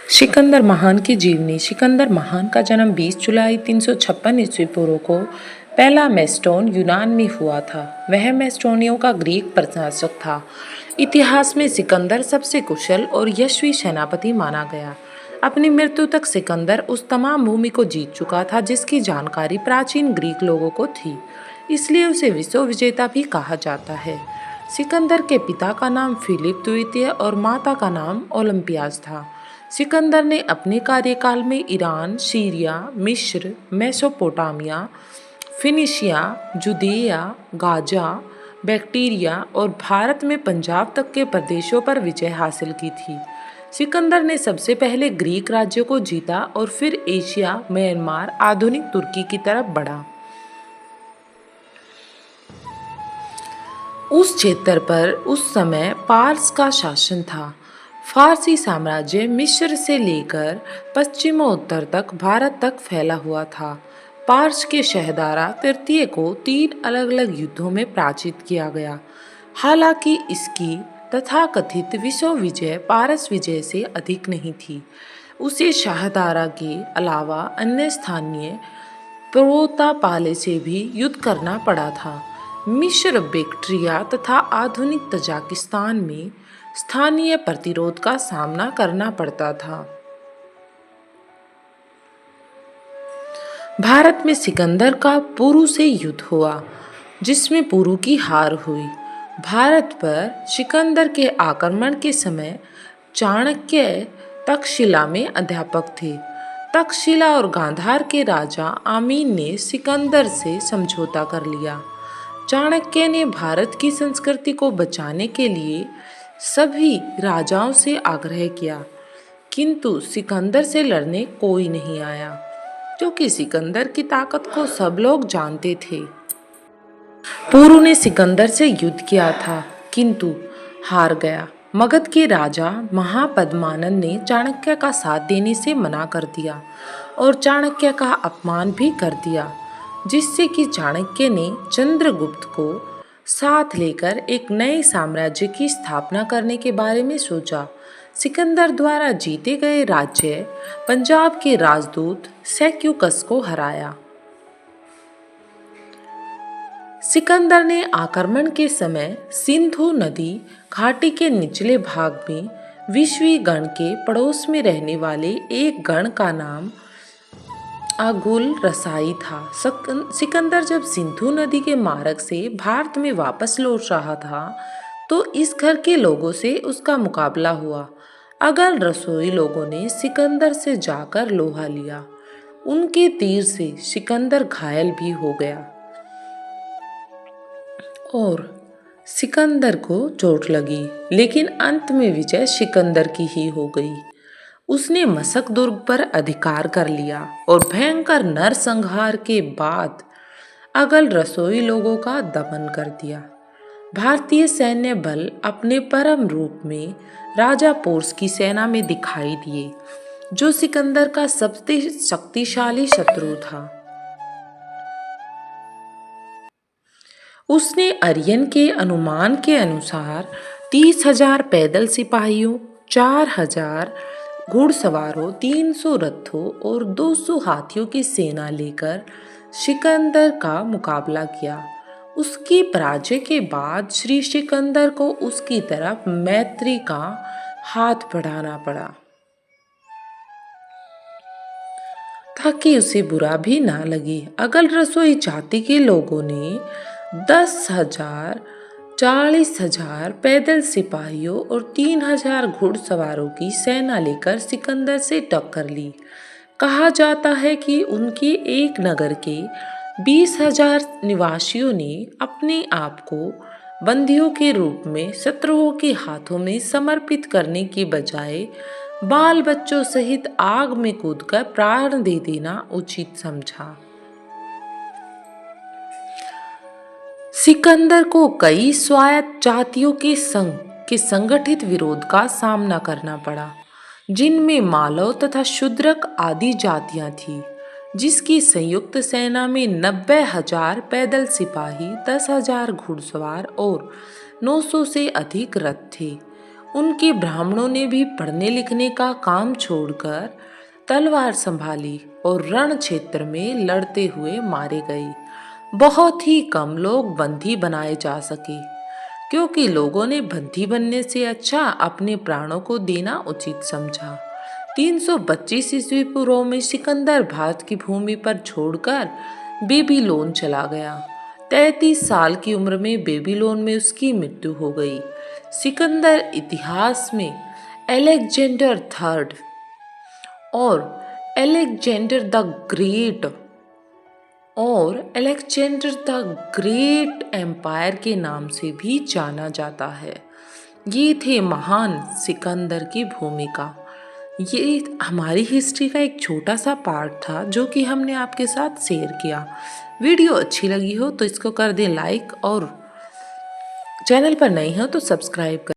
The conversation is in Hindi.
सिकंदर महान की जीवनी। सिकंदर महान का जन्म 20 जुलाई 356 ईस्वी पूर्व को पहला मेस्टोन यूनान में हुआ था। वह मेस्टोनियों का ग्रीक प्रशासक था। इतिहास में सिकंदर सबसे कुशल और यशस्वी सेनापति माना गया। अपनी मृत्यु तक सिकंदर उस तमाम भूमि को जीत चुका था जिसकी जानकारी प्राचीन ग्रीक लोगों को थी, इसलिए उसे विश्व विजेता भी कहा जाता है। सिकंदर के पिता का नाम फिलिप द्वितीय और माता का नाम ओलंपियास था। सिकंदर ने अपने कार्यकाल में ईरान, सीरिया, मिस्र, मेसोपोटामिया, फिनिशिया, जुदेया, गाजा, बैक्टीरिया और भारत में पंजाब तक के प्रदेशों पर विजय हासिल की थी। सिकंदर ने सबसे पहले ग्रीक राज्यों को जीता और फिर एशिया, म्यांमार, आधुनिक तुर्की की तरफ बढ़ा। उस क्षेत्र पर उस समय पार्स का शासन था। फारसी साम्राज्य मिस्र से लेकर पश्चिमोत्तर तक भारत तक फैला हुआ था। पार्स के शहदारा तृतीय को 3 अलग अलग युद्धों में पराजित किया गया। हालांकि इसकी तथाकथित विश्व विजय पारस विजय से अधिक नहीं थी। उसे शाहदारा के अलावा अन्य स्थानीय प्रोतापाले से भी युद्ध करना पड़ा था। मिस्र, बैक्ट्रिया तथा आधुनिक तजाकिस्तान में स्थानीय प्रतिरोध का सामना करना पड़ता था। भारत में सिकंदर का पुरु से युद्ध हुआ, जिसमें पुरु की हार हुई। भारत पर सिकंदर के आक्रमण के समय चाणक्य तक्षशिला में अध्यापक थे। तक्षशिला और गांधार के राजा आमीन ने सिकंदर से समझौता कर लिया। चाणक्य ने भारत की संस्कृति को बचाने के लिए सभी राजाओं से आग्रह किया, किंतु सिकंदर से लड़ने कोई नहीं आया, क्योंकि सिकंदर की ताकत को सब लोग जानते थे। पुरु ने सिकंदर से युद्ध किया था, किंतु हार गया। मगध के राजा महापद्मानंद ने चाणक्य का साथ देने से मना कर दिया और चाणक्य का अपमान भी कर दिया, जिससे कि चाणक्य ने चंद्रगुप्त को साथ लेकर एक नए साम्राज्य की स्थापना करने के बारे में सोचा। सिकंदर द्वारा जीते गए राज्य पंजाब के राजदूत सेल्यूकस को हराया। सिकंदर ने आक्रमण के समय सिंधु नदी घाटी के निचले भाग में विश्वी गण के पड़ोस में रहने वाले एक गण का नाम आगुल रसाई था। सिकंदर जब सिंधु नदी के मार्ग से भारत में वापस लौट रहा था तो इस घर के लोगों से उसका मुकाबला हुआ। अगल रसोई लोगों ने सिकंदर से जाकर लोहा लिया। उनके तीर से सिकंदर घायल भी हो गया और सिकंदर को चोट लगी, लेकिन अंत में विजय सिकंदर की ही हो गई। उसने मशक दुर्ग पर अधिकार कर लिया और भयंकर नरसंहार के बाद अगल रसोई लोगों का दमन कर दिया। भारतीय सैन्य बल अपने परम रूप में राजा पोर्स की सेना में दिखाई दिए, जो सिकंदर का सबसे शक्तिशाली शत्रु था। उसने आर्यन के अनुमान के अनुसार 30,000 पैदल सिपाहियों, 4,000 घुड़सवारों, 300 रथों और 200 हाथियों की सेना लेकर सिकंदर का मुकाबला किया। उसकी पराजय के बाद श्री सिकंदर को उसकी तरफ मैत्री का हाथ बढ़ाना पड़ा, ताकि उसे बुरा भी ना लगे। अगल रसोई जाति के लोगों ने 10,000, 40,000 पैदल सिपाहियों और 3,000 घुड़सवारों की सेना लेकर सिकंदर से टक्कर ली। कहा जाता है कि उनके एक नगर के 20,000 निवासियों ने अपने आप को बंदियों के रूप में शत्रुओं के हाथों में समर्पित करने की बजाय बाल बच्चों सहित आग में कूदकर प्राण दे देना उचित समझा। सिकंदर को कई स्वायत्त जातियों के संघ के संगठित विरोध का सामना करना पड़ा, जिनमें मालव तथा शूद्रक आदि जातियां थीं, जिसकी संयुक्त सेना में 90,000 पैदल सिपाही, 10,000 घुड़सवार और 900 से अधिक रथ थे। उनके ब्राह्मणों ने भी पढ़ने लिखने का काम छोड़कर तलवार संभाली और रण क्षेत्र में लड़ते हुए मारे गए। बहुत ही कम लोग बंदी बनाए जा सके, क्योंकि लोगों ने बंदी बनने से अच्छा अपने प्राणों को देना उचित समझा। 325 ईस्वी पूर्व में सिकंदर भारत की भूमि पर छोड़कर बेबीलोन चला गया। 33 साल की उम्र में बेबीलोन में उसकी मृत्यु हो गई। सिकंदर इतिहास में अलेक्जेंडर थर्ड और अलेक्जेंडर द ग्रेट और अलेक्जेंडर द ग्रेट एम्पायर के नाम से भी जाना जाता है। ये थे महान सिकंदर की भूमिका। ये हमारी हिस्ट्री का एक छोटा सा पार्ट था जो कि हमने आपके साथ शेयर किया। वीडियो अच्छी लगी हो तो इसको कर दें लाइक और चैनल पर नए हो तो सब्सक्राइब कर